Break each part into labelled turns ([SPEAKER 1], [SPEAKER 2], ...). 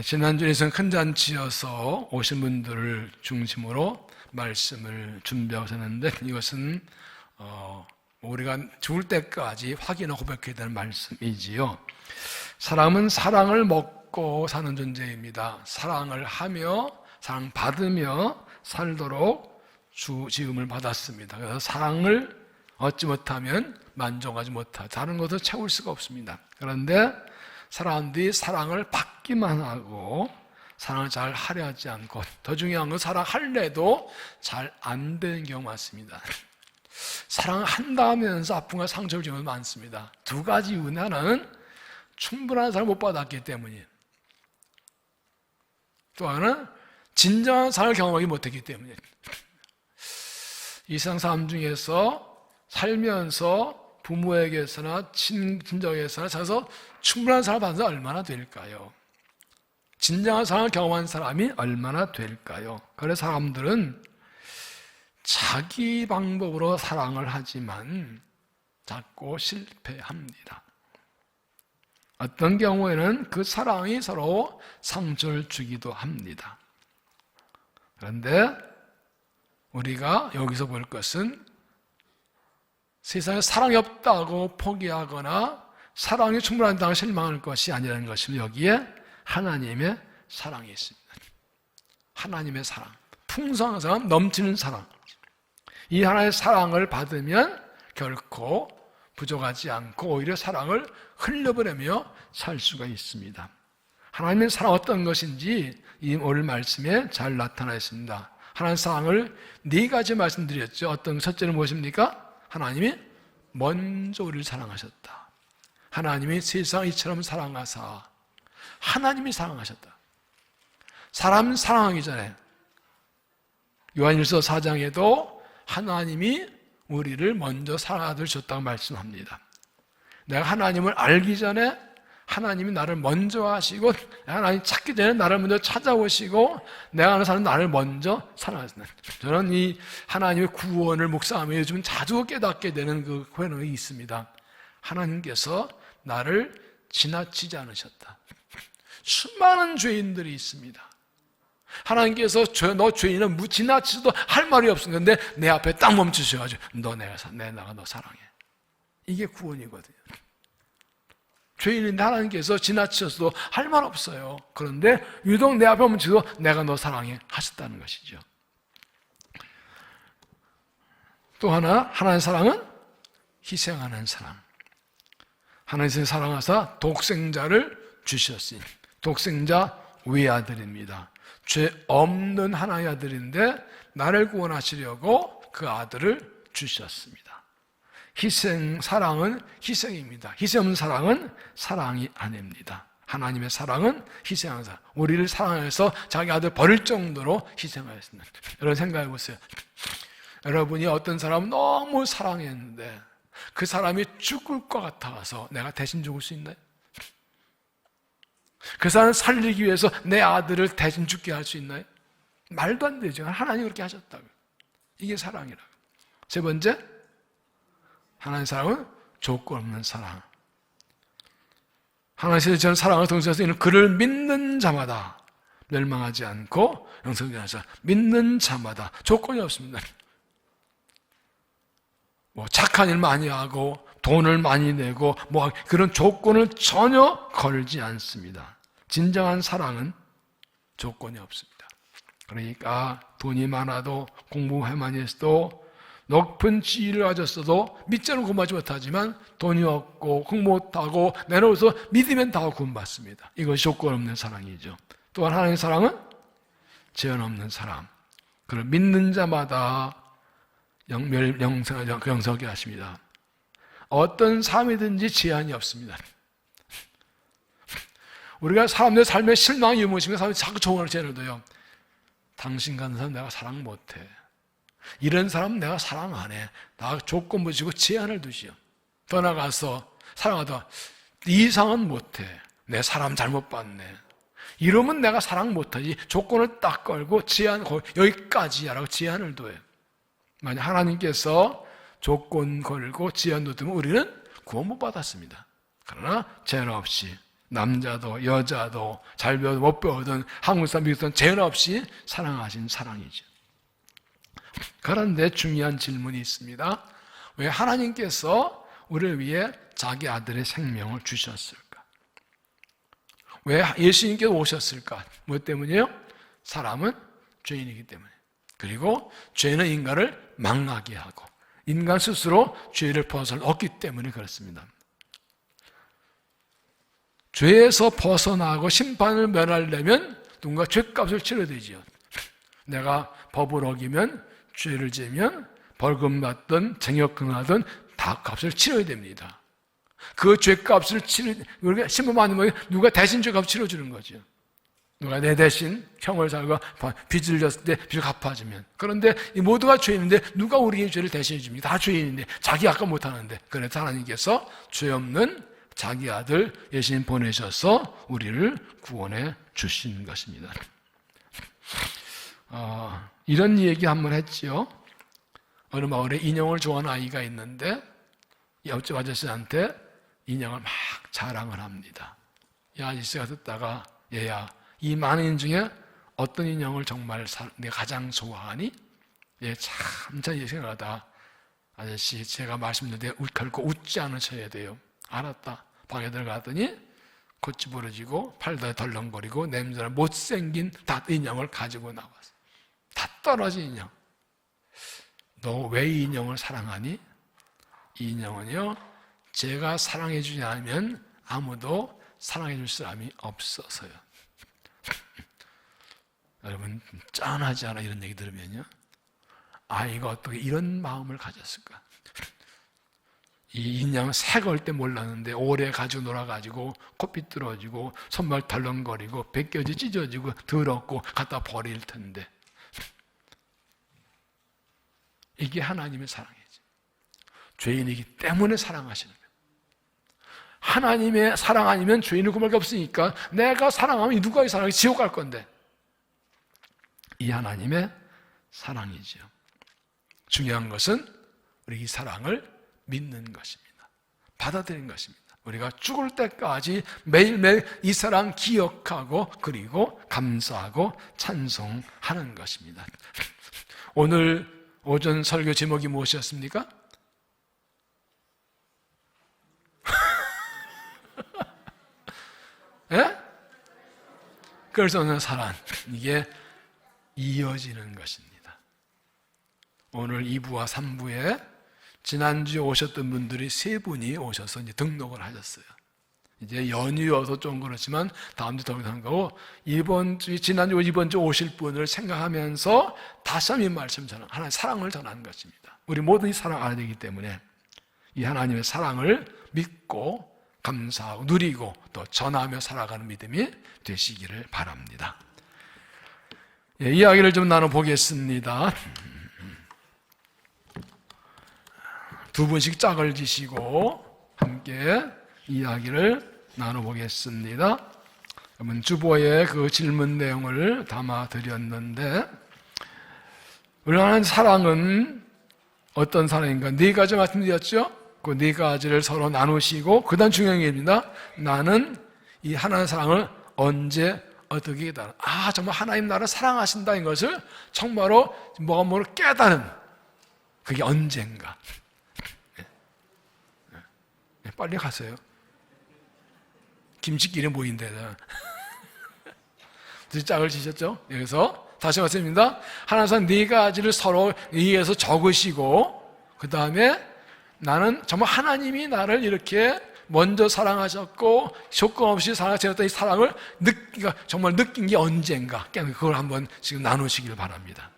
[SPEAKER 1] 지난주에는 큰 잔치여서 오신 분들을 중심으로 말씀을 준비하고 있었는데 이것은 우리가 죽을 때까지 확인하고 고백해야 되는 말씀이지요. 사람은 사랑을 먹고 사는 존재입니다. 사랑을 하며 사랑받으며 살도록 지음을 받았습니다. 그래서 사랑을 얻지 못하면 만족하지 못하고 다른 것을 채울 수가 없습니다. 그런데 사람들이 사랑을 받기만 하고 사랑을 잘 하려 하지 않고, 더 중요한 건 사랑할래도 잘 안 되는 경우가 많습니다. 사랑한다면서 아픔과 상처를 주는 경우가 많습니다. 두 가지 이유는 하나는 충분한 사랑을 못 받았기 때문이에요. 또 하나는 진정한 사랑을 경험하지 못했기 때문이에요. 이 세상 사람 중에서 살면서 부모에게서나 친정에서나 찾아서 충분한 사랑을 받는 사람이 얼마나 될까요? 진정한 사랑을 경험한 사람이 얼마나 될까요? 그래서 사람들은 자기 방법으로 사랑을 하지만 자꾸 실패합니다. 어떤 경우에는 그 사랑이 서로 상처를 주기도 합니다. 그런데 우리가 여기서 볼 것은 세상에 사랑이 없다고 포기하거나 사랑이 충분하다고 실망할 것이 아니라는 것이고, 여기에 하나님의 사랑이 있습니다. 하나님의 사랑, 풍성한 사랑, 넘치는 사랑. 이 하나님의 사랑을 받으면 결코 부족하지 않고 오히려 사랑을 흘려보내며 살 수가 있습니다. 하나님의 사랑 어떤 것인지 이 오늘 말씀에 잘 나타나 있습니다. 하나님의 사랑을 네 가지 말씀드렸죠. 어떤 첫째는 무엇입니까? 하나님이 먼저 우리를 사랑하셨다. 하나님이 세상을 이처럼 사랑하사 하나님이 사랑하셨다. 사람 사랑하기 전에 요한일서 4장에도 하나님이 우리를 먼저 사랑하셨다고 말씀합니다. 내가 하나님을 알기 전에 하나님이 나를 먼저 하시고, 하나님 찾기 전에 나를 먼저 찾아오시고, 내가 아는 사람은 나를 먼저 사랑하신다. 저는 이 하나님의 구원을 묵상하며 요즘 자주 깨닫게 되는 그 고백이 있습니다. 하나님께서 나를 지나치지 않으셨다. 수많은 죄인들이 있습니다. 하나님께서 너 죄인은 지나치지도 할 말이 없었는데 내 앞에 딱 멈추셔가지고 내가 너 사랑해. 이게 구원이거든요. 죄인인데 하나님께서 지나치셔서도 할 말 없어요. 그런데 유독 내 앞에 멈추고 내가 너 사랑해 하셨다는 것이죠. 또 하나, 하나님의 사랑은 희생하는 사랑. 하나님의 사랑하사 독생자를 주셨으니, 독생자 외아들입니다. 죄 없는 하나의 아들인데 나를 구원하시려고 그 아들을 주셨습니다. 사랑은 희생입니다. 희생 없는 사랑은 사랑이 아닙니다. 하나님의 사랑은 희생하는 사랑. 우리를 사랑해서 자기 아들 버릴 정도로 희생하였습니다. 여러분 생각해 보세요. 여러분이 어떤 사람을 너무 사랑했는데 그 사람이 죽을 것 같아서 내가 대신 죽을 수 있나요? 그 사람을 살리기 위해서 내 아들을 대신 죽게 할 수 있나요? 말도 안 되죠. 하나님이 그렇게 하셨다고요. 이게 사랑이라고. 세 번째, 하나님의 사랑은 조건 없는 사랑. 하나님의 저는 사랑을 통해서 이는 그를 믿는 자마다 멸망하지 않고 영생을 하사. 믿는 자마다 조건이 없습니다. 착한 일 많이 하고 돈을 많이 내고 그런 조건을 전혀 걸지 않습니다. 진정한 사랑은 조건이 없습니다. 그러니까 돈이 많아도 공부가 많이 했어도 높은 지위를 가졌어도 믿자는 구원받지 못하지만 돈이 없고 공부 못하고 내놓아서 믿으면 다 구원받습니다. 이것이 조건 없는 사랑이죠. 또한 하나님의 사랑은 제한 없는 사랑. 그를 믿는 자마다 영생하게 하십니다. 어떤 삶이든지 제한이 없습니다. 우리가 사람들의 삶에 실망이 무엇인가? 사람들이 자꾸 조언을 제안을 둬요. 당신 같은 사람 내가 사랑 못해. 이런 사람 내가 사랑 안 해. 나 조건 붙이고 제한을 두시오. 더 나가서 사랑하다. 이 이상은 못해. 내 사람 잘못 봤네. 이러면 내가 사랑 못하지. 조건을 딱 걸고 제한, 여기까지야라고 제한을 둬요. 만약 하나님께서 조건 걸고 제한 두면 우리는 구원 못 받았습니다. 그러나 제한 없이 남자도 여자도 잘 배워도 못 배우든 한국 사람 미국 사람 죄 없이 사랑하신 사랑이죠. 그런데 중요한 질문이 있습니다. 왜 하나님께서 우리를 위해 자기 아들의 생명을 주셨을까? 왜 예수님께서 오셨을까? 뭐 때문이에요? 사람은 죄인이기 때문에. 그리고 죄는 인간을 망하게 하고 인간 스스로 죄를 벗어났기 때문에 그렇습니다. 죄에서 벗어나고 심판을 면하려면 누군가 죄값을 치러야 되지요. 내가 법을 어기면 죄를 지면 벌금 받든 징역 금하든 다 값을 치러야 됩니다. 그 죄값을 우리가 신분 받으면 누가 대신 죄값을 치러주는 거죠. 누가 내 대신 형을 살고 빚을 졌을 때 빚을 갚아주면. 그런데 이 모두가 죄인인데 누가 우리의 죄를 대신해 줍니까? 다 죄인인데 자기 아까 못하는데. 그래서 하나님께서 죄 없는 자기 아들 예수님 보내셔서 우리를 구원해 주신 것입니다. 이런 얘기 한번 했지요. 어느 마을에 인형을 좋아하는 아이가 있는데 옆집 아저씨한테 인형을 막 자랑을 합니다. 이 아저씨가 듣다가 얘야, 이 많은 인형 중에 어떤 인형을 정말 내가 가장 좋아하니? 얘 참 생각하다. 아저씨, 제가 말씀드렸는데 결코 웃지 않으셔야 돼요. 알았다. 방에 들어갔더니 콧집 부러지고 팔다에 덜렁거리고 냄새나 못생긴 다 인형을 가지고 나왔어. 다 떨어진 인형. 너 왜 이 인형을 사랑하니? 이 인형은요, 제가 사랑해 주지 않으면 아무도 사랑해 줄 사람이 없어서요. 여러분 짠하지 않아? 이런 얘기 들으면요, 아이가 어떻게 이런 마음을 가졌을까? 이 인형 새걸 때 몰랐는데 오래 가지고 놀아가지고 코피 뚫어지고 손발 덜렁거리고 벗겨지 찢어지고 더럽고 갖다 버릴 텐데, 이게 하나님의 사랑이지. 죄인이기 때문에 사랑하시는 거예요. 하나님의 사랑 아니면 죄인을 구할 게 없으니까 내가 사랑하면 누가 이 사랑이 지옥 갈 건데, 이 하나님의 사랑이죠. 중요한 것은 우리 이 사랑을 믿는 것입니다. 받아들이는 것입니다. 우리가 죽을 때까지 매일매일 이 사랑 기억하고 그리고 감사하고 찬송하는 것입니다. 오늘 오전 설교 제목이 무엇이었습니까? 예? 그래서 오늘 사랑, 이게 이어지는 것입니다. 오늘 2부와 3부에 지난주에 오셨던 분들이 3분이 오셔서 이제 등록을 하셨어요. 이제 연휴여서 좀 그렇지만 다음 주 등록하는 거고, 지난주 이번 주 오실 분을 생각하면서 다시 한번 이 말씀 전하는, 하나님의 사랑을 전하는 것입니다. 우리 모두 이 사랑 알아야 되기 때문에 이 하나님의 사랑을 믿고 감사하고 누리고 또 전하며 살아가는 믿음이 되시기를 바랍니다. 예, 이야기를 좀 나눠보겠습니다. 두 분씩 짝을 지시고 함께 이야기를 나눠보겠습니다. 여러분 주보에 그 질문 내용을 담아드렸는데, 우리 하나님 사랑은 어떤 사랑인가? 4가지 말씀드렸죠? 그 4가지를 서로 나누시고 그 다음 중요한 얘기입니다. 나는 이 하나님의 사랑을 언제 어떻게 깨달아? 정말 하나님 나를 사랑하신다는 것을 정말로 뭐가 깨달은 그게 언젠가? 빨리 가세요. 김치끼리 모인대. 짝을 지셨죠? 여기서 다시 말씀입니다. 하나님 4가지를 서로 위에서 적으시고 그 다음에 나는 정말 하나님이 나를 이렇게 먼저 사랑하셨고 조건 없이 사랑하셨던 이 사랑을 정말 느낀 게 언젠가, 그걸 한번 지금 나누시길 바랍니다.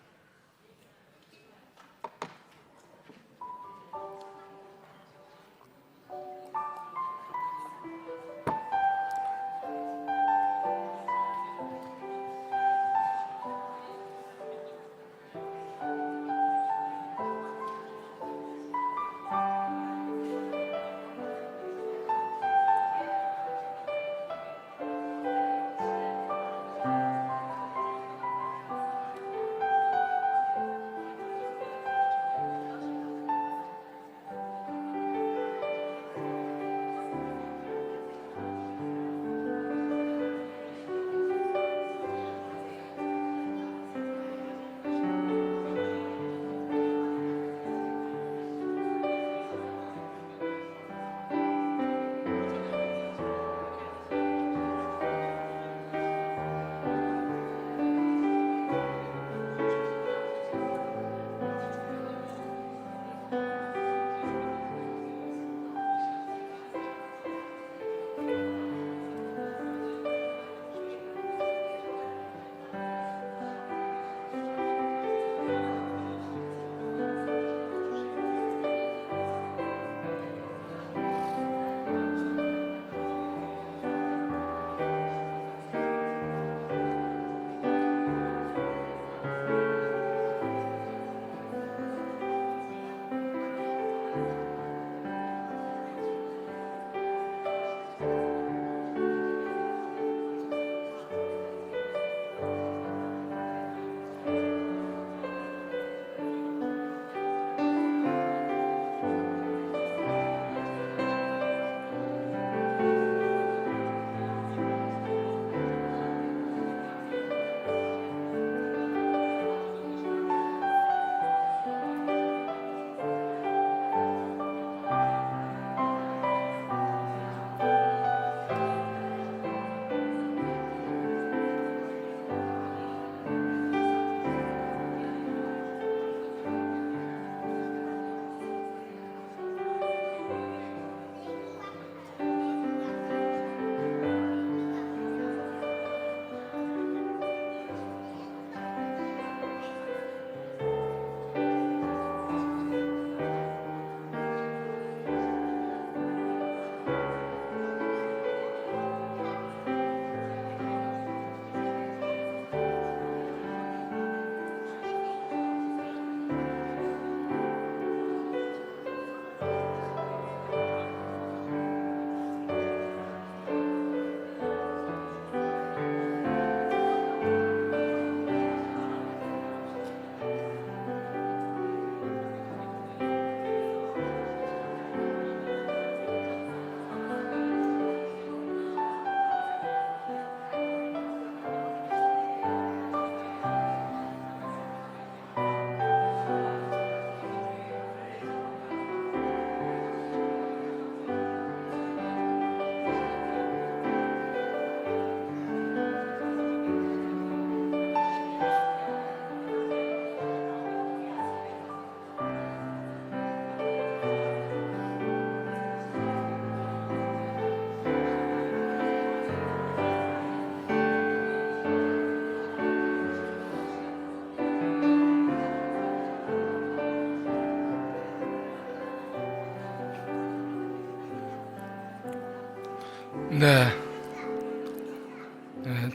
[SPEAKER 1] 네.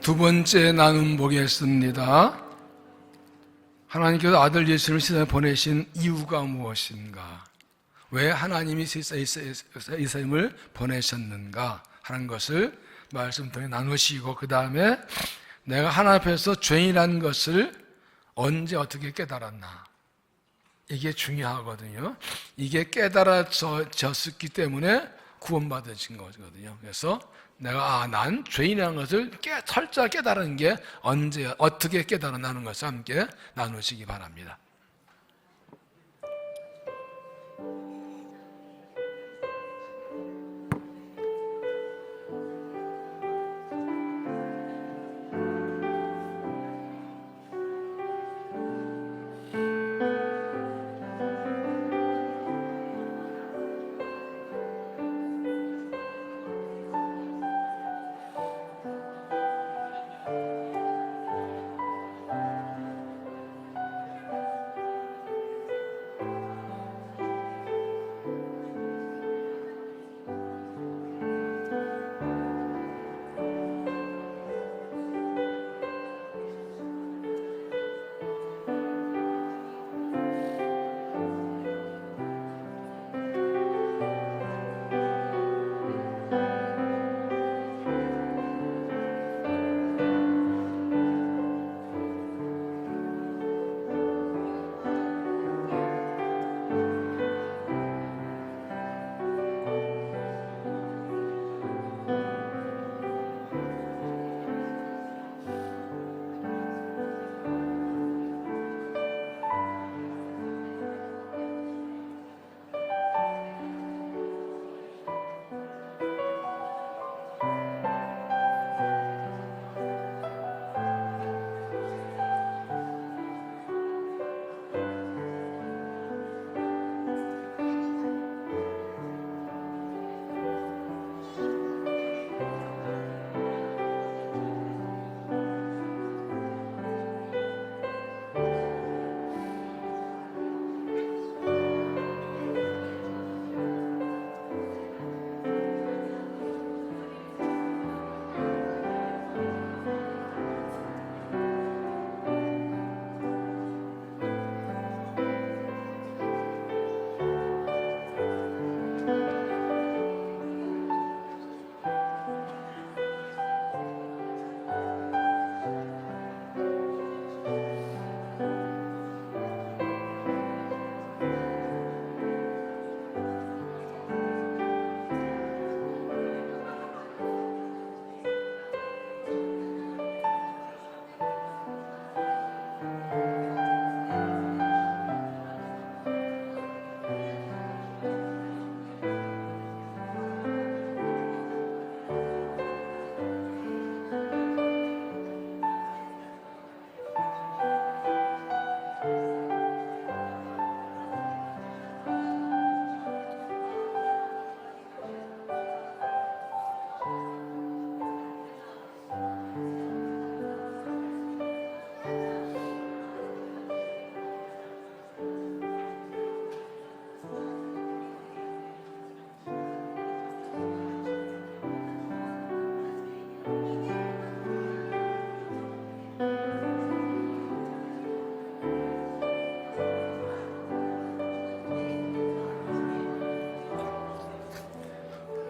[SPEAKER 1] 두 번째 나눔 보겠습니다. 하나님께서 아들 예수를 세상에 보내신 이유가 무엇인가? 왜 하나님이 예수님을 보내셨는가? 하는 것을 말씀 통해 나누시고, 그 다음에 내가 하나님 앞에서 죄인이라는 것을 언제 어떻게 깨달았나? 이게 중요하거든요. 이게 깨달아졌기 때문에 구원받으신 거거든요. 그래서 내가 난 죄인이라는 것을 철저히 깨달은 게 언제 어떻게 깨달았나는 것을 함께 나누시기 바랍니다.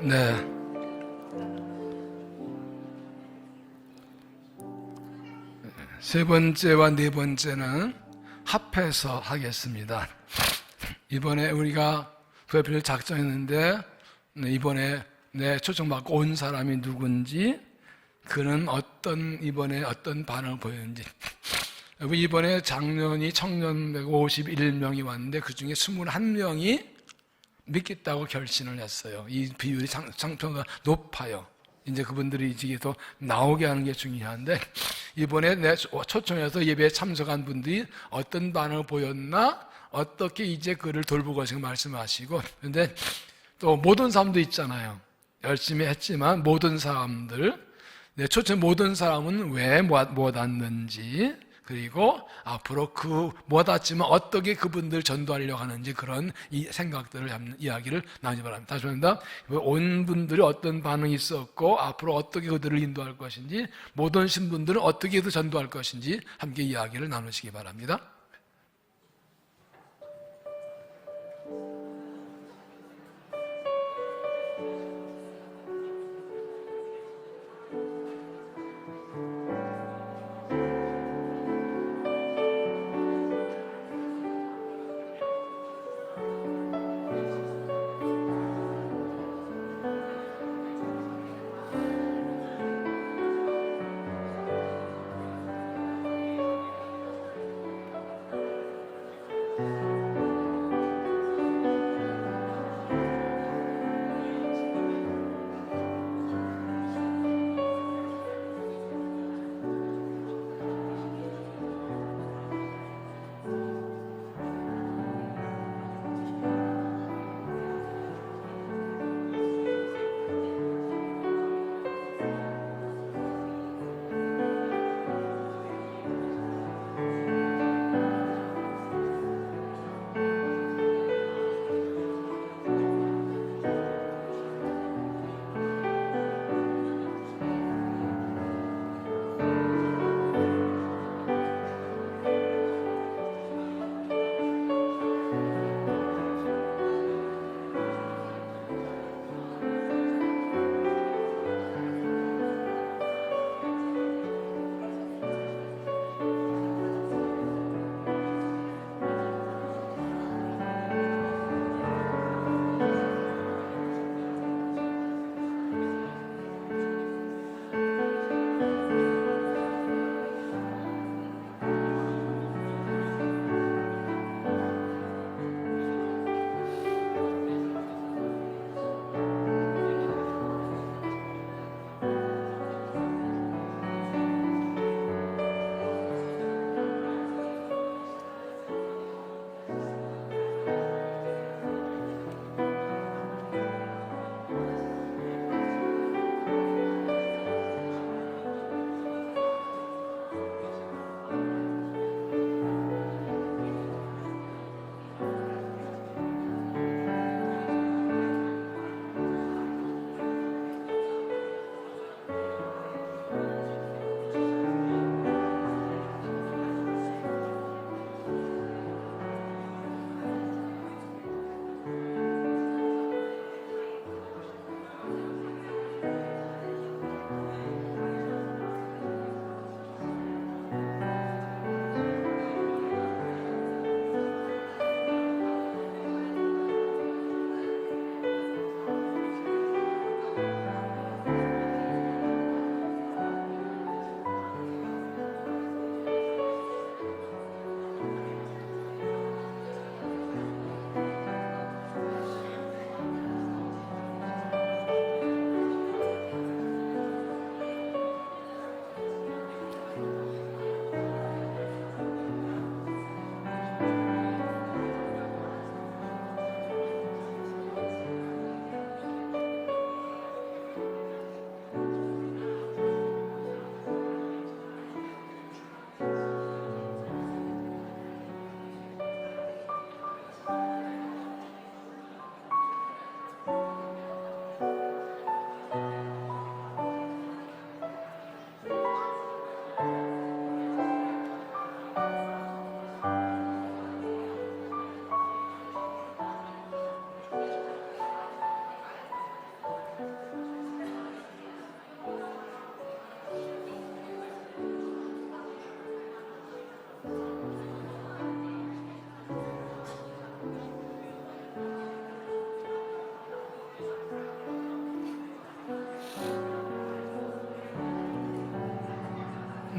[SPEAKER 1] 네. 세 번째와 네 번째는 합해서 하겠습니다. 이번에 우리가 부회표를 작성했는데 이번에 내 초청받고 온 사람이 누군지, 그는 이번에 어떤 반응을 보였는지. 이번에 작년이 청년 151명이 왔는데 그 중에 21명이 믿겠다고 결심을 했어요. 이 비율이 상표가 높아요. 이제 그분들이 이제 더 나오게 하는 게 중요한데, 이번에 내 초청해서 예배에 참석한 분들이 어떤 반응을 보였나, 어떻게 이제 그를 돌보고 하시고 말씀하시고, 근데 또 모든 사람도 있잖아요. 열심히 했지만 모든 사람들, 내 초청 모든 사람은 왜 못 왔는지, 그리고 앞으로 못 왔지만 어떻게 그분들 전도하려고 하는지 그런 이 생각들을 잡는 이야기를 나누기 바랍니다. 다시 말합니다. 온 분들이 어떤 반응이 있었고 앞으로 어떻게 그들을 인도할 것인지, 못 오신 분들은 어떻게 그 전도할 것인지 함께 이야기를 나누시기 바랍니다.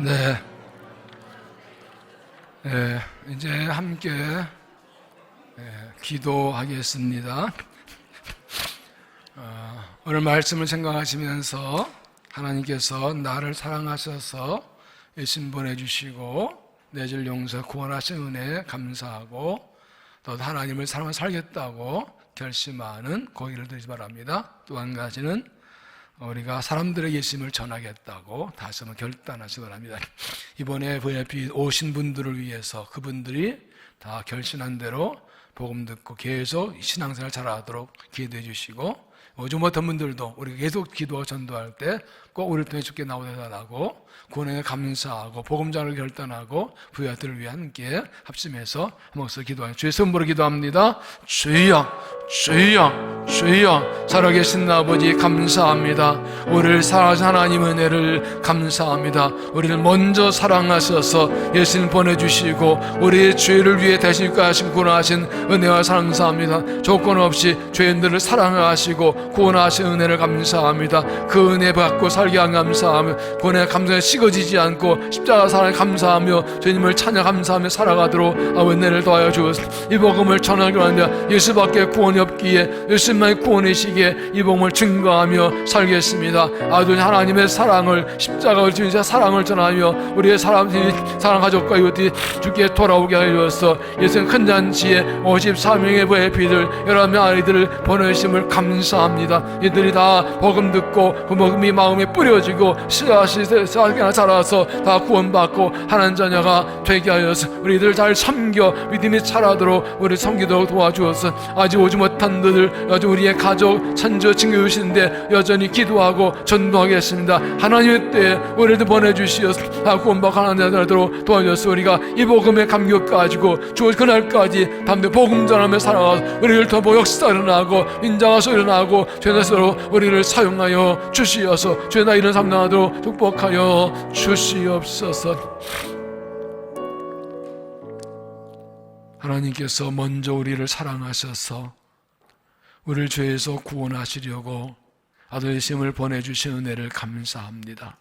[SPEAKER 1] 네. 이제 함께 기도하겠습니다. 오늘 말씀을 생각하시면서 하나님께서 나를 사랑하셔서 신분해 주시고 내 죄를 용서 구원하신 은혜에 감사하고 또 하나님을 사랑하며 살겠다고 결심하는 고기를 드리기 바랍니다. 또 한 가지는 우리가 사람들에게 예수님을 전하겠다고 다시 한번 결단하시기 바랍니다. 이번에 VIP 오신 분들을 위해서 그분들이 다 결심한 대로 복음 듣고 계속 신앙생활 잘하도록 기도해 주시고, 오지 못한 분들도 우리가 계속 기도하고 전도할 때 꼭 우리를 통해 주께 나오달라고 구원에 감사하고 복음장을 결단하고 부여들을 위해 함께 합심해서 한목소 기도하여 주의 선보로 기도합니다. 주여, 주여, 주여. 살아계신 아버지 감사합니다. 우리를 사랑하신 하나님 은혜를 감사합니다. 우리를 먼저 사랑하셔서 예수님 보내주시고 우리의 죄를 위해 대신까 하신 구원하신 은혜와 사랑 감사합니다. 조건 없이 죄인들을 사랑하시고 구원하신 은혜를 감사합니다. 그 은혜 받고 살게 한 감사하며 구원의 감사에 식어지지 않고 십자가 사랑에 감사하며 주님을 찬양 감사하며 살아가도록 은혜를 더하여 주옵소서. 이 복음을 전하기 원합니다. 예수밖에 구원이 없기에 예수님만이 구원이시기에 이 복음을 증거하며 살겠습니다. 아들 하나님의 사랑을, 십자가를 주신 사랑을 전하며 우리의 사랑 가족과 이웃이 주께 돌아오게 하여 주어서 예수님 큰 잔치에 54명의 VIP들 11명 아이들을 보내심을 감사합니다. 이들이 다 복음 듣고 그 복음이 마음에 뿌려지고 씨앗이 자라서 다 구원받고 하나님 자녀가 되게 하여서 우리들 잘 섬겨 믿음이 자라도록 우리 섬기도록 도와주어서 아직 오지 못한 분들, 아직 우리의 가족, 천주 친구 오시는데 여전히 기도하고 전도하겠습니다. 하나님의 때에 우리를 보내주시어서 다 구원받고 하나님 자녀들로 도와주어서 우리가 이 복음의 감격 가지고 주 그날까지 담대 복음 전하며 살아가서 우리를 더 역사 일어나고 인자가 일어나고 죄나서로 우리를 사용하여 주시어서 죄나 이런 삶 나도록 축복하여 주시옵소서. 하나님께서 먼저 우리를 사랑하셔서 우리를 죄에서 구원하시려고 아들 예수님을 보내주신 은혜를 감사합니다.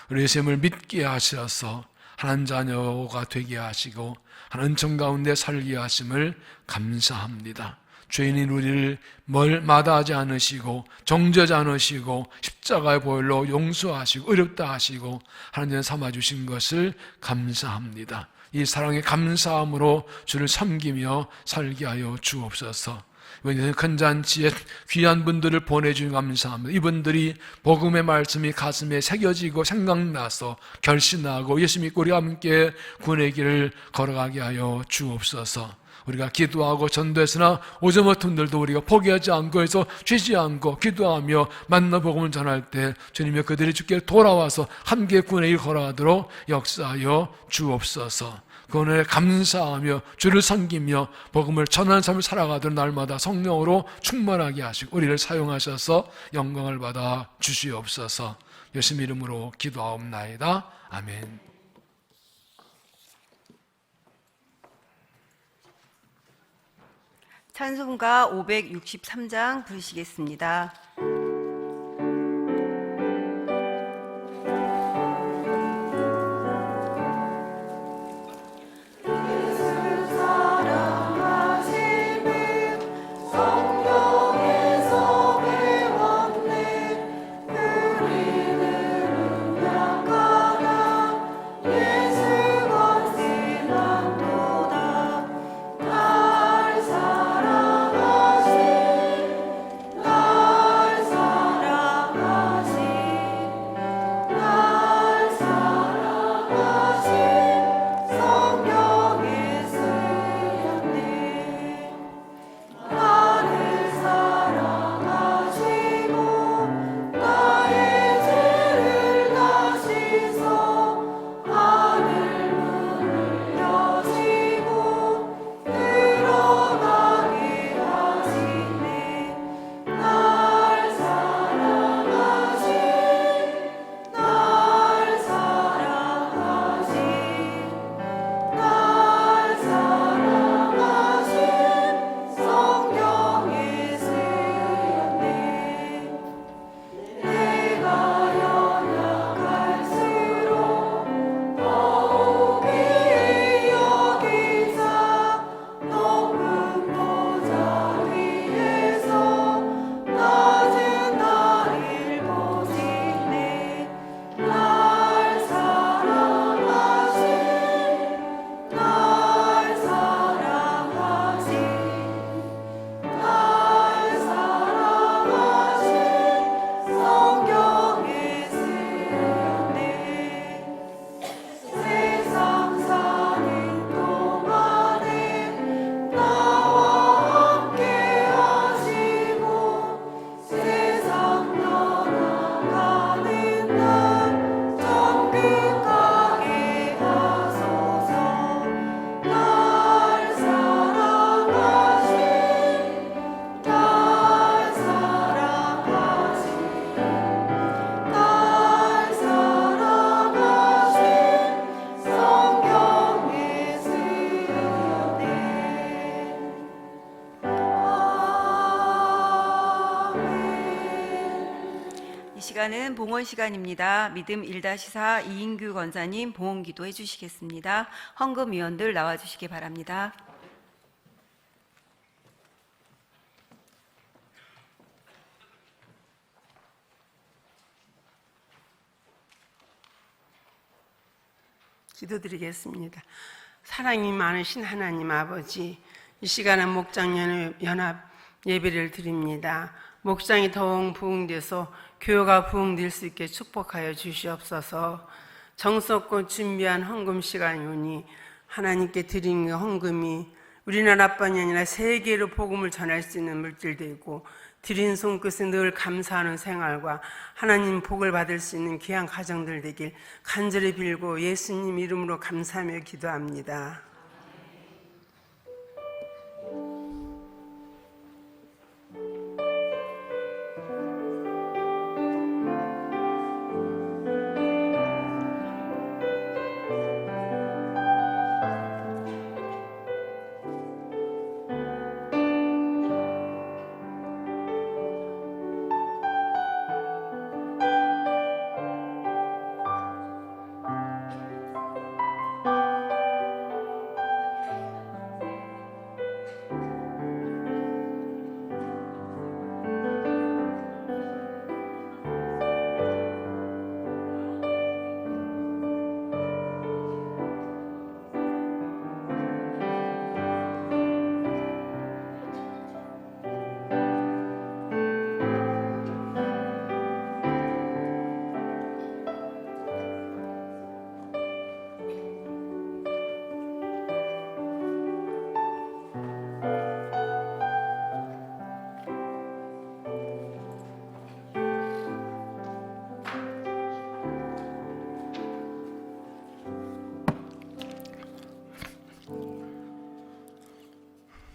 [SPEAKER 1] 우리 예수님을 믿게 하셔서 하나님 자녀가 되게 하시고 하나님 정 가운데 살게 하심을 감사합니다. 죄인인 우리를 마다하지 않으시고 정죄하지 않으시고 십자가의 보혈로 용서하시고 의롭다 하시고 하나님을 삼아주신 것을 감사합니다. 이 사랑의 감사함으로 주를 섬기며 살게 하여 주옵소서. 이번 큰 잔치에 귀한 분들을 보내주신 감사합니다. 이분들이 복음의 말씀이 가슴에 새겨지고 생각나서 결심하고 예수 믿고 우리와 함께 구원의 길을 걸어가게 하여 주옵소서. 우리가 기도하고 전도했으나 오지 못한 분들도 우리가 포기하지 않고 해서 쉬지 않고 기도하며 만나 복음을 전할 때 주님이 그들이 주께 돌아와서 함께 구원의 길 걸어가도록 역사하여 주옵소서. 그 은혜에 감사하며 주를 섬기며 복음을 전하는 삶을 살아가도록 날마다 성령으로 충만하게 하시고 우리를 사용하셔서 영광을 받아 주시옵소서. 예수 이름으로 기도하옵나이다. 아멘.
[SPEAKER 2] 찬송가 563장 부르시겠습니다.
[SPEAKER 3] 날
[SPEAKER 2] 시간은 봉헌 시간입니다. 믿음 1-4 이인규 권사님 봉헌 기도해 주시겠습니다. 헌금위원들 나와주시기 바랍니다.
[SPEAKER 3] 기도드리겠습니다. 사랑이 많으신 하나님 아버지, 이 시간은 목장연합 예배를 드립니다. 목장이 더욱 부흥돼서 교회가 부흥될 수 있게 축복하여 주시옵소서. 정성껏 준비한 헌금 시간이 오니 하나님께 드리는 헌금이 우리나라뿐이 아니라 세계로 복음을 전할 수 있는 물질 되고, 드린 손끝에 늘 감사하는 생활과 하나님 복을 받을 수 있는 귀한 가정들 되길 간절히 빌고 예수님 이름으로 감사하며 기도합니다.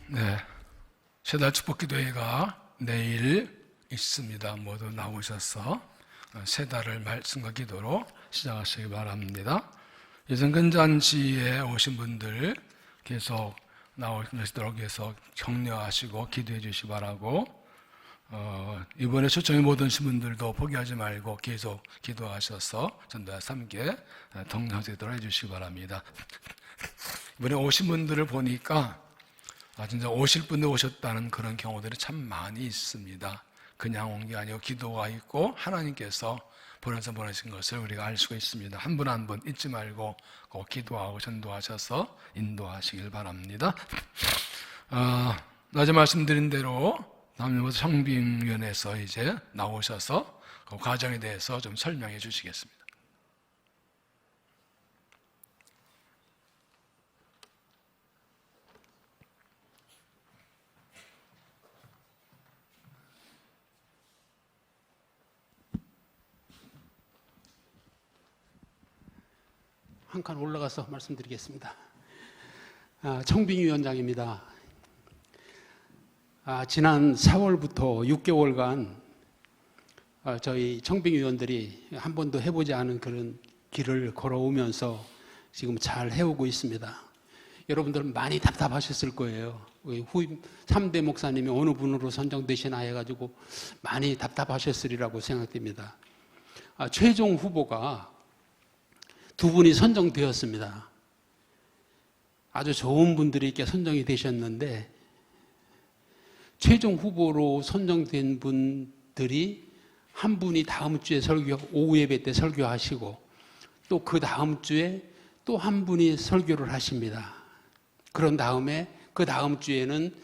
[SPEAKER 1] 네, 세달 축복기도회가 내일 있습니다. 모두 나오셔서 세 달을 말씀과 기도로 시작하시기 바랍니다. 예전근잔치에 오신 분들 계속 나오시도록 해서 격려하시고 기도해 주시기 바라고, 이번에 초청이 못 오신 분들도 포기하지 말고 계속 기도하셔서 전도와 함께 동행하도록 해주시기 바랍니다. 이번에 오신 분들을 보니까 진짜 오실 분들 오셨다는 그런 경우들이 참 많이 있습니다. 그냥 온 게 아니고 기도가 있고 하나님께서 보내신 것을 우리가 알 수가 있습니다. 한 분 한 분 잊지 말고 꼭 기도하고 전도하셔서 인도하시길 바랍니다. 낮에 말씀드린 대로 남녀모두 성빙위원회에서 이제 나오셔서 그 과정에 대해서 좀 설명해 주시겠습니다.
[SPEAKER 4] 한 칸 올라가서 말씀드리겠습니다. 청빙위원장입니다. 지난 4월부터 6개월간 저희 청빙위원들이 한 번도 해보지 않은 그런 길을 걸어오면서 지금 잘 해오고 있습니다. 여러분들은 많이 답답하셨을 거예요. 후임 3대 목사님이 어느 분으로 선정되시나 해가지고 많이 답답하셨으리라고 생각됩니다. 최종 후보가 두 분이 선정되었습니다. 아주 좋은 분들이 이렇게 선정이 되셨는데, 최종 후보로 선정된 분들이 한 분이 다음 주에 오후 예배 때 설교하시고, 또 그 다음 주에 또 한 분이 설교를 하십니다. 그런 다음에 그 다음 주에는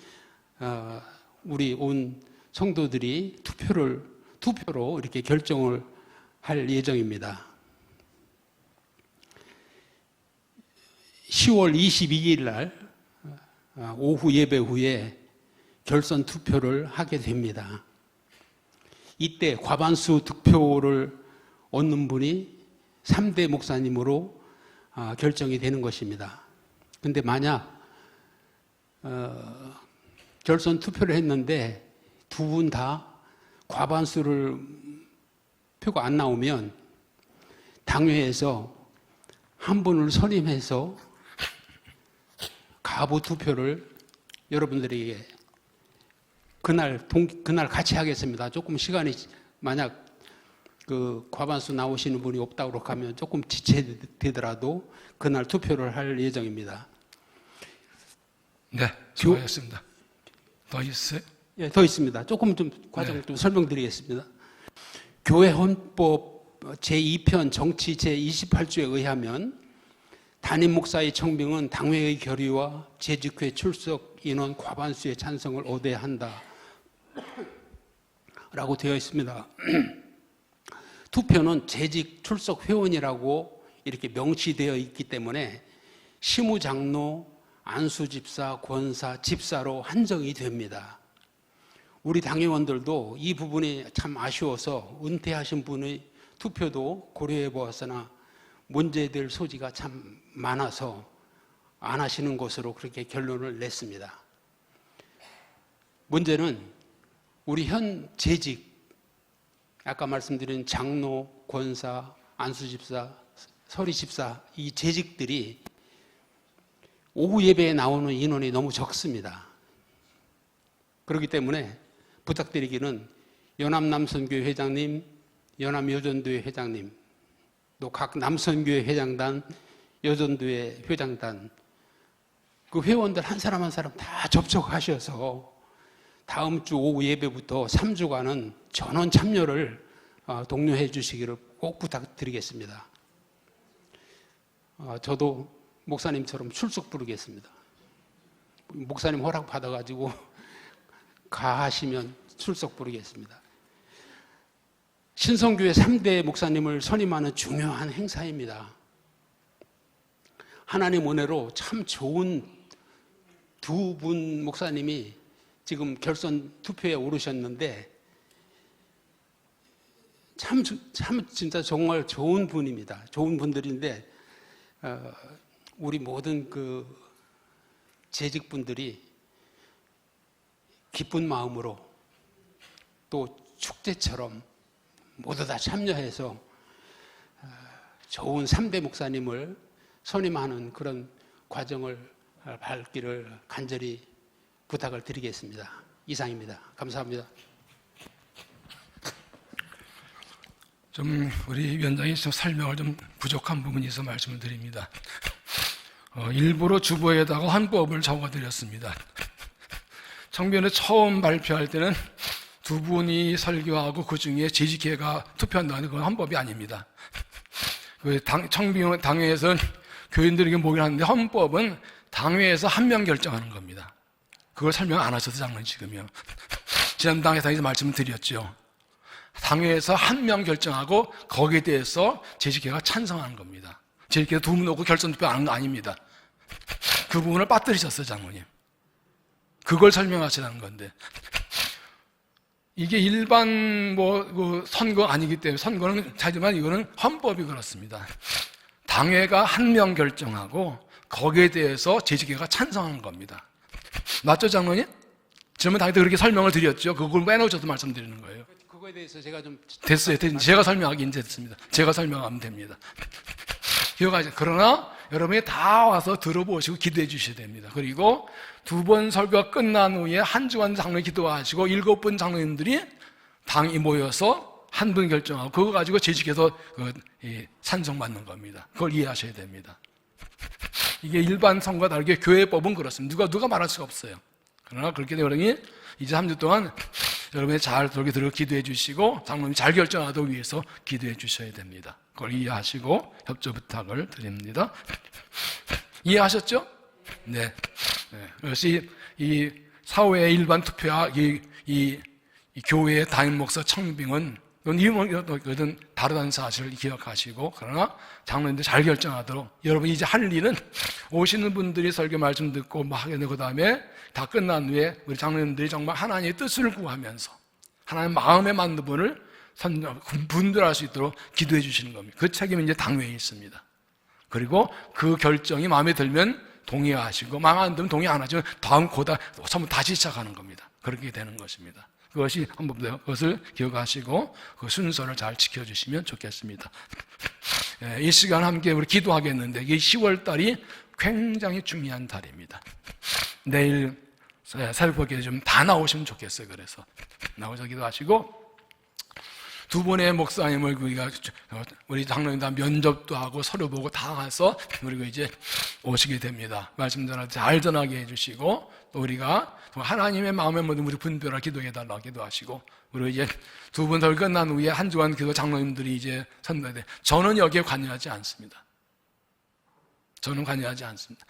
[SPEAKER 4] 우리 온 성도들이 투표로 이렇게 결정을 할 예정입니다. 10월 22일 날 오후 예배 후에 결선 투표를 하게 됩니다. 이때 과반수 득표를 얻는 분이 3대 목사님으로 결정이 되는 것입니다. 근데 만약 결선 투표를 했는데 두 분 다 과반수를 표가 안 나오면 당회에서 한 분을 선임해서 가부 투표를 여러분들에게 그날 같이 하겠습니다. 조금 시간이 만약 그 과반수 나오시는 분이 없다고 하면 조금 지체되더라도 그날 투표를 할 예정입니다.
[SPEAKER 1] 네, 수고하셨습니다. 더 있어요?
[SPEAKER 4] 예, 더 있습니다. 조금 좀 과정 좀 설명드리겠습니다. 교회 헌법 제2편 정치 제28조에 의하면 담임 목사의 청빙은 당회의 결의와 재직회 출석 인원 과반수의 찬성을 얻어야 한다 라고 되어 있습니다. 투표는 재직 출석 회원이라고 이렇게 명시되어 있기 때문에 시무장로, 안수집사, 권사, 집사로 한정이 됩니다. 우리 당회원들도 이 부분이 참 아쉬워서 은퇴하신 분의 투표도 고려해 보았으나 문제될 소지가 참 많아서 안 하시는 것으로 그렇게 결론을 냈습니다. 문제는 우리 현 재직, 아까 말씀드린 장로, 권사, 안수집사, 서리집사 이 재직들이 오후 예배에 나오는 인원이 너무 적습니다. 그렇기 때문에 부탁드리기는 연합남선교회 회장님, 연합여전도회 회장님, 또 각 남선교회 회장단, 여전도회 회장단 그 회원들 한 사람 한 사람 다 접촉하셔서 다음 주 오후 예배부터 3주간은 전원 참여를 독려해 주시기를 꼭 부탁드리겠습니다. 저도 목사님처럼 출석 부르겠습니다. 목사님 허락 받아가지고 가하시면 출석 부르겠습니다. 신성교회 3대 목사님을 선임하는 중요한 행사입니다. 하나님 은혜로 참 좋은 두 분 목사님이 지금 결선 투표에 오르셨는데 참 진짜 정말 좋은 분입니다. 좋은 분들인데 우리 모든 그 재직분들이 기쁜 마음으로 또 축제처럼 모두 다 참여해서 좋은 3대 목사님을 선임하는 그런 과정을 밟기를 간절히 부탁을 드리겠습니다. 이상입니다. 감사합니다.
[SPEAKER 1] 좀 우리 위원장이 좀 설명을 좀 부족한 부분이 있어 말씀을 드립니다. 일부러 주보에다가 헌법을 적어드렸습니다. 청변회 처음 발표할 때는 두 분이 설교하고 그 중에 재직회가 투표한다는 건 헌법이 아닙니다. 청빙 당회에서는 교인들에게 모이긴 하는데 헌법은 당회에서 한 명 결정하는 겁니다. 그걸 설명 안 하셔도 장로님 지금요. 지난 당회에서 말씀을 드렸죠. 당회에서 한 명 결정하고 거기에 대해서 재직회가 찬성하는 겁니다. 재직회가 두 분 놓고 결선 투표하는 거 아닙니다. 그 부분을 빠뜨리셨어요, 장로님. 그걸 설명하시라는 건데. 이게 일반 선거 아니기 때문에 선거는 하지만 이거는 헌법이 그렇습니다. 당회가 한 명 결정하고 거기에 대해서 재직회가 찬성하는 겁니다. 맞죠, 장로님? 지난번 당회 때 그렇게 설명을 드렸죠. 그걸 빼놓으셔도 말씀드리는 거예요.
[SPEAKER 4] 그거에 대해서 제가 좀
[SPEAKER 1] 됐어요. 제가 설명하기 이제 됐습니다. 제가 설명하면 됩니다. 기억하세요. 그러나 여러분이 다 와서 들어보시고 기도해 주셔야 됩니다. 그리고 두 번 설교가 끝난 후에 한 주간 장로님 기도하시고 7분 장로님들이 당이 모여서 한 분 결정하고 그거 가지고 재직해서 찬성받는 겁니다. 그걸 이해하셔야 됩니다. 이게 일반 선거와 다르게 교회법은 그렇습니다. 누가 말할 수가 없어요. 그러나 그렇게 되면 이제 3주 동안 여러분이 잘 들어 기도해 주시고 장로님이 잘 결정하도록 위해서 기도해 주셔야 됩니다. 그걸 이해하시고 협조 부탁을 드립니다. 이해하셨죠? 네. 그래서 이 사회의 일반 투표와 이 교회의 담임 목사 청빙은 이건 다르다는 사실을 기억하시고 그러나 장로님들 잘 결정하도록 여러분이 이제 할 일은 오시는 분들이 설교 말씀 듣고 하게 되고 그다음에 다 끝난 후에 우리 장로님들이 정말 하나님의 뜻을 구하면서 하나님 마음에 맞는 분을 분별할 수 있도록 기도해 주시는 겁니다. 그 책임은 이제 당회에 있습니다. 그리고 그 결정이 마음에 들면 동의하시고 마음에 안 들면 동의 안 하시면 다음 처음 다시 시작하는 겁니다. 그렇게 되는 것입니다. 그것이 헌법이에요. 그것을 기억하시고 그 순서를 잘 지켜주시면 좋겠습니다. 이 시간 함께 우리 기도하겠는데 이 10월 달이 굉장히 중요한 달입니다. 내일 새벽에 좀 다 나오시면 좋겠어요. 그래서 나오셔서 기도하시고 두 분의 목사님을 우리 장로님 다 면접도 하고 서류 보고 다 가서 그리고 이제 오시게 됩니다. 말씀 전할 때 잘 전하게 해주시고 또 우리가 하나님의 마음에 모든 우리 분별을 기도해달라고 기도하시고 그리고 이제 두 분 설 끝난 후에 한 주간 기도 장로님들이 이제 선도해. 저는 여기에 관여하지 않습니다. 저는 관여하지 않습니다.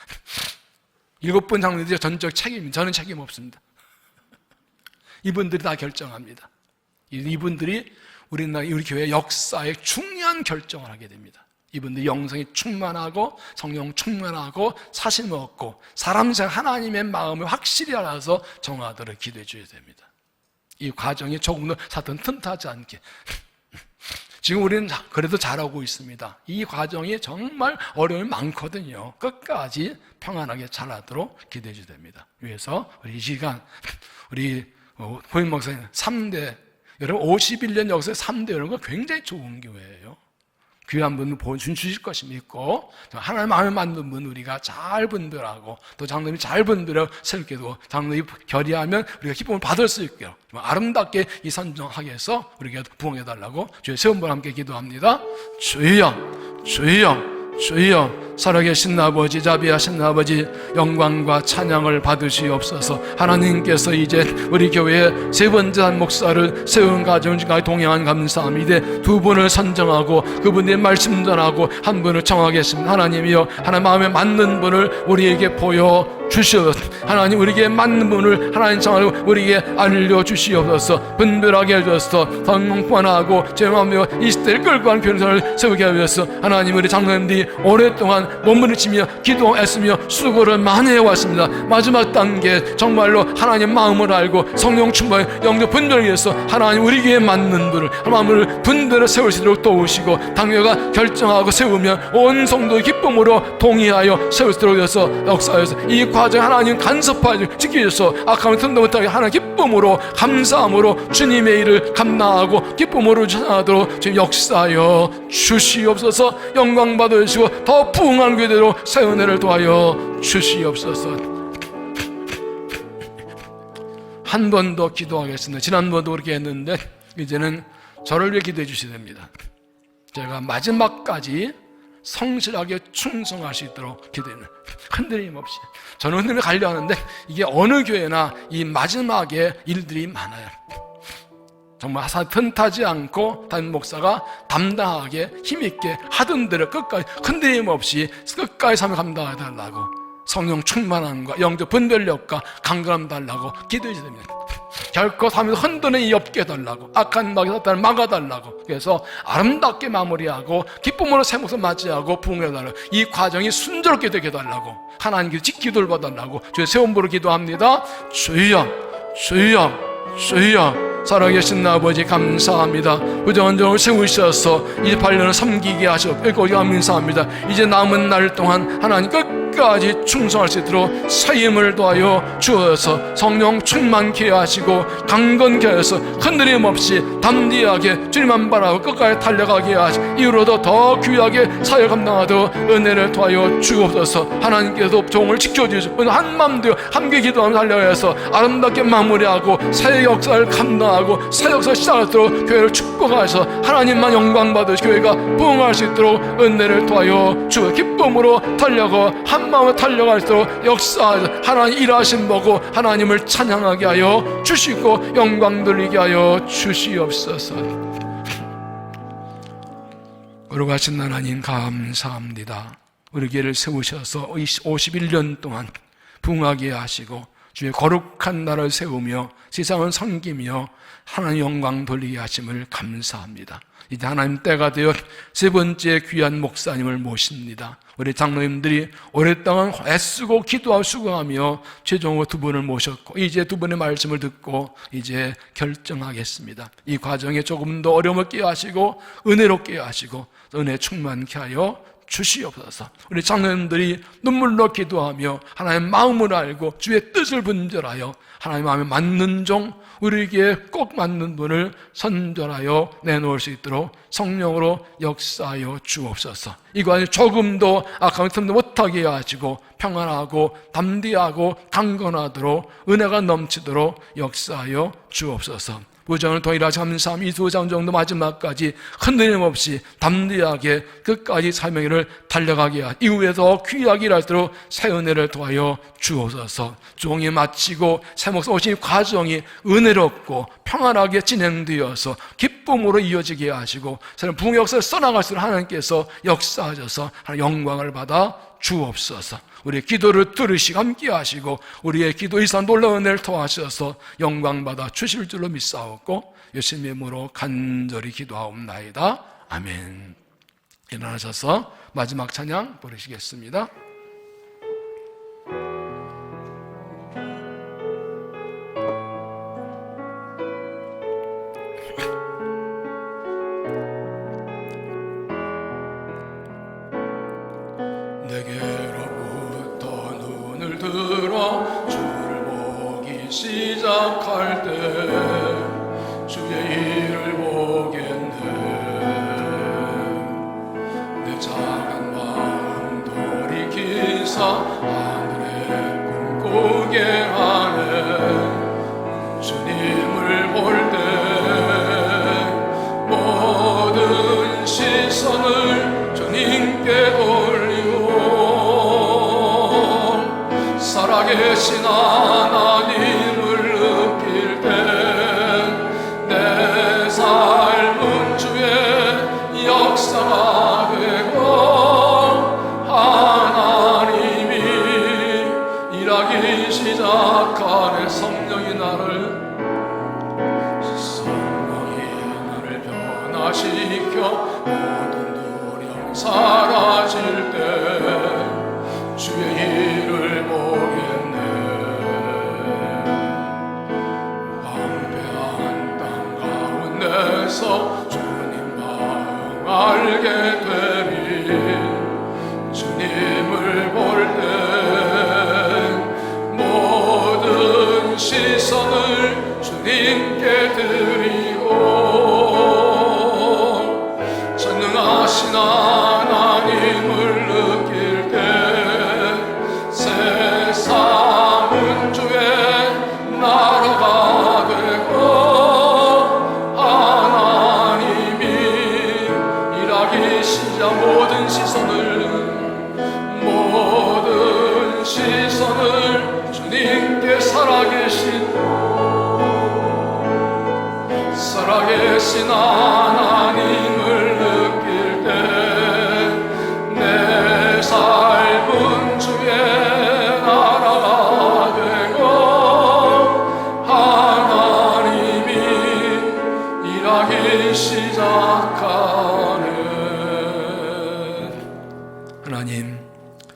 [SPEAKER 1] 7분 장로님들이 전적 책임입니다. 저는 책임 없습니다. 이분들이 다 결정합니다. 이분들이 우리 교회 역사에 중요한 결정을 하게 됩니다. 이분들이 영성이 충만하고 성령 충만하고 사심 없고 사람 생 하나님의 마음을 확실히 알아서 정하도록 기도해 주셔야 됩니다. 이 과정이 조금도 사탄 틈타지 않게. 지금 우리는 그래도 잘하고 있습니다. 이 과정이 정말 어려움이 많거든요. 끝까지 평안하게 잘하도록 기도해 주셔야 됩니다. 위해서 우리 이 시간 우리 보임 목사님 3대 여러분 51년 역사의 3대 이런 거 굉장히 좋은 교회예요. 귀한 분 주실 것이 믿고 하나님 마음에 맞는 분 우리가 잘 분별하고 또 장로님이 잘 분별하고 세울게 되고 장로님이 결의하면 우리가 기쁨을 받을 수 있게 아름답게 이 선정하게 해서 우리에게 부응해달라고 주의 세움과 함께 기도합니다. 주여 주여 주여 살아계신 아버지 자비하신 아버지 영광과 찬양을 받으시옵소서. 하나님께서 이제 우리 교회에 세 번째 한 목사를 세운 가정과 동행한 감사합니다. 두 분을 선정하고 그분의 말씀 전하고 한 분을 정하겠습니다. 하나님이여 하나님 마음에 맞는 분을 우리에게 보여 주시옵소서. 하나님 우리에게 맞는 분을 하나님 정하고 우리에게 알려주시옵소서. 분별하게 해주셔서 성령만하고 제 마음에 이 시대를 끌고 가는 변호사를 세우게 하셔서 하나님 우리 장로님들이 오랫동안 몸부림치며 기도했으며 수고를 많이 해왔습니다. 마지막 단계 정말로 하나님 마음을 알고 성령 충만의 영적 분별을 위해서 하나님 우리에게 맞는 분을 마음을 분별을 세울 수 있도록 도우시고 당회가 결정하고 세우면 온 성도 기쁨으로 동의하여 세울 수 있도록 해서 역사에서 이 과정 하나님 간섭하여 지키셔서 악함을 틈도 못하게 하나님 기쁨으로 감사함으로 주님의 일을 감당하고 기쁨으로 전하도록 지금 역사하여 주시옵소서. 영광 받으시고 더 부흥한 그대로 새 은혜를 도하여 주시옵소서. 한 번 더 기도하겠습니다. 지난번도 그렇게 했는데 이제는 저를 위해 기도해 주셔야 됩니다. 제가 마지막까지 성실하게 충성할 수 있도록 기도합니다. 흔들림 없이. 저는 흔들림을 가려 하는데 이게 어느 교회나 이 마지막에 일들이 많아요. 정말 틈타지 않고 담임 목사가 담당하게 힘있게 하던 대로 끝까지 흔들림 없이 끝까지 삶을 감당해달라고 성령 충만함과 영적 분별력과 강건함 달라고 기도해 주셔야 됩니다. 결코 삶에서 흔드는 이 없게 해달라고 악한 마귀 사탄을 막아달라고 그래서 아름답게 마무리하고 기쁨으로 새 목숨 맞이하고 부흥해달라고 이 과정이 순조롭게 되게 해달라고 하나님께서 지키도록 받달라고 주의 세움부로 기도합니다. 주여 주여 주여 살아계신 아버지 감사합니다. 부정한정을 세우셔서 28년을 섬기게 하셨고 감사합니다. 이제 남은 날 동안 하나님 끝까지 충성할 수 있도록 세임을 도하여 주어서 성령 충만케 하시고 강건케 하셔서 흔들림 없이 담대하게 주님만 바라고 끝까지 달려가게 하시고 이후로도 더 귀하게 사역 감당하도록 은혜를 도하여 주옵소서. 하나님께서 종을 지켜주시고 한마음 되어 함께 기도하며 달려가서 아름답게 마무리하고 새 역사를 감당하고 새 역사 시작하도록 교회를 축복하셔서 하나님만 영광 받으시고 교회가 부흥할 수 있도록 은혜를 도하여 주어 기쁨으로 달려가 한마음으로 달려갈 수 있도록 역사하셔서 하나님 일하신 보고 하나님을 찬양하게 하여 주시고 영광 돌리게 하여 주시옵소서. 거룩하신 하나님 감사합니다. 우리 교회를 세우셔서 51년 동안 부흥하게 하시고 주의 거룩한 나라를 세우며 세상을 섬기며 하나님 영광 돌리게 하심을 감사합니다. 이제 하나님 때가 되어 세 번째 귀한 목사님을 모십니다. 우리 장로님들이 오랫동안 애쓰고 기도하고 수고하며 최종으로 두 분을 모셨고 이제 두 분의 말씀을 듣고 이제 결정하겠습니다. 이 과정에 조금 더 어려움을 깨 하시고 은혜롭게 하시고 은혜 충만케 하여 주시옵소서. 우리 장로님들이 눈물로 기도하며 하나님의 마음을 알고 주의 뜻을 분별하여 하나님 마음에 맞는 종 우리에게 꼭 맞는 분을 선별하여 내놓을 수 있도록 성령으로 역사하여 주옵소서. 이거 조금도 악한 틈도 못하게 하시고 평안하고 담대하고 강건하도록 은혜가 넘치도록 역사하여 주옵소서. 부장을 동일하지 감사함. 이 두 장 정도 마지막까지 흔들림 없이 담대하게 끝까지 사명을 달려가게 하여 이후에도 귀하게 일할수록 새 은혜를 더하여 주옵소서. 종이 마치고 새 목사 오신 과정이 은혜롭고 평안하게 진행되어서 기쁨으로 이어지게 하시고 새로운 부흥의 역사를 써나갈수록 하나님께서 역사하셔서 하나님 영광을 받아 주옵소서. 우리의 기도를 들으시고 함께 하시고 우리의 기도 이상 놀라운 은혜를 더하셔서 영광 받아 주실 줄로 믿사옵고 예수님의 이름으로 간절히 기도하옵나이다. 아멘. 일어나셔서 마지막 찬양 부르시겠습니다. 내게로부터 눈을 들어 주를 보기 시작할 때 주의 일을 보겠네. 내 작은 마음 돌이키사 하늘에 꿈꾸게 하네. 주님을 볼 때 모든 시선을 주님께 돌리고 살아계신 하나님을 느낄 때 내 삶은 주의 역사가 되고 하나님이 일하기 시작하네. 성령이 나를 변화시켜 모든 두려움 사라질 때 주의 일을 보겠네. 황폐한 땅 가운데서 주님 마음 알게 되리. 주님을 볼 때 모든 시선을 주님께 드리고 전능하신 하나님을 느낄 때 세상은 주의 나라가 되고 하나님이 일하기 시작 모든 시선을 주님께 살아계신 하나님을 느낄 때 내 삶은 주의 나라가 되고 하나님이 일하기 시작하네.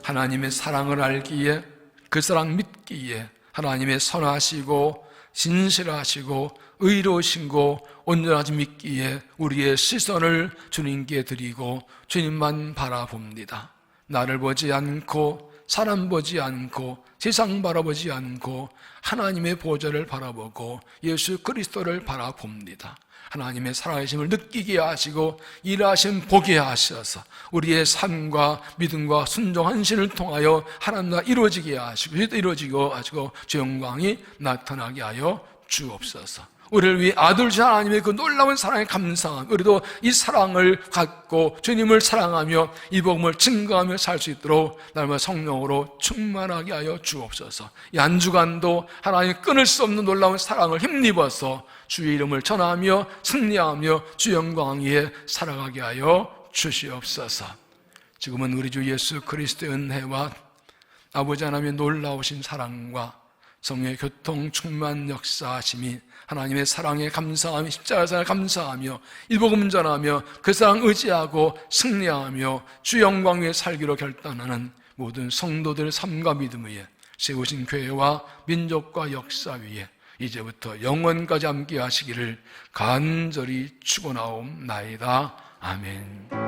[SPEAKER 1] 하나님의 사랑을 알기에 그 사랑 믿기에 하나님의 선하시고 진실하시고 의로우신고 온전하지 믿기에 우리의 시선을 주님께 드리고 주님만 바라봅니다. 나를 보지 않고 사람 보지 않고 세상 바라보지 않고 하나님의 보좌를 바라보고 예수 그리스도를 바라봅니다. 하나님의 살아계심을 느끼게 하시고 일하심 보게 하셔서 우리의 삶과 믿음과 순종 헌신을 통하여 하나님과 이루어지게 하시고 주 영광이 나타나게 하여 주옵소서. 우리를 위해 아들 주 하나님의 그 놀라운 사랑에 감사함, 우리도 이 사랑을 갖고 주님을 사랑하며 이 복음을 증거하며 살 수 있도록 날마다 성령으로 충만하게 하여 주옵소서. 이 한 주간도 하나님 끊을 수 없는 놀라운 사랑을 힘입어서 주의 이름을 전하며 승리하며 주 영광 위에 살아가게 하여 주시옵소서. 지금은 우리 주 예수 그리스도의 은혜와 아버지 하나님의 놀라우신 사랑과 성령의 교통 충만 역사하심이 하나님의 사랑에 감사하며 십자가 사랑에 감사하며 이 복음 전하며 그 사랑 의지하고 승리하며 주 영광 위에 살기로 결단하는 모든 성도들의 삶과 믿음 위에 세우신 교회와 민족과 역사 위에 이제부터 영원까지 함께 하시기를 간절히 축원하옵나이다. 아멘.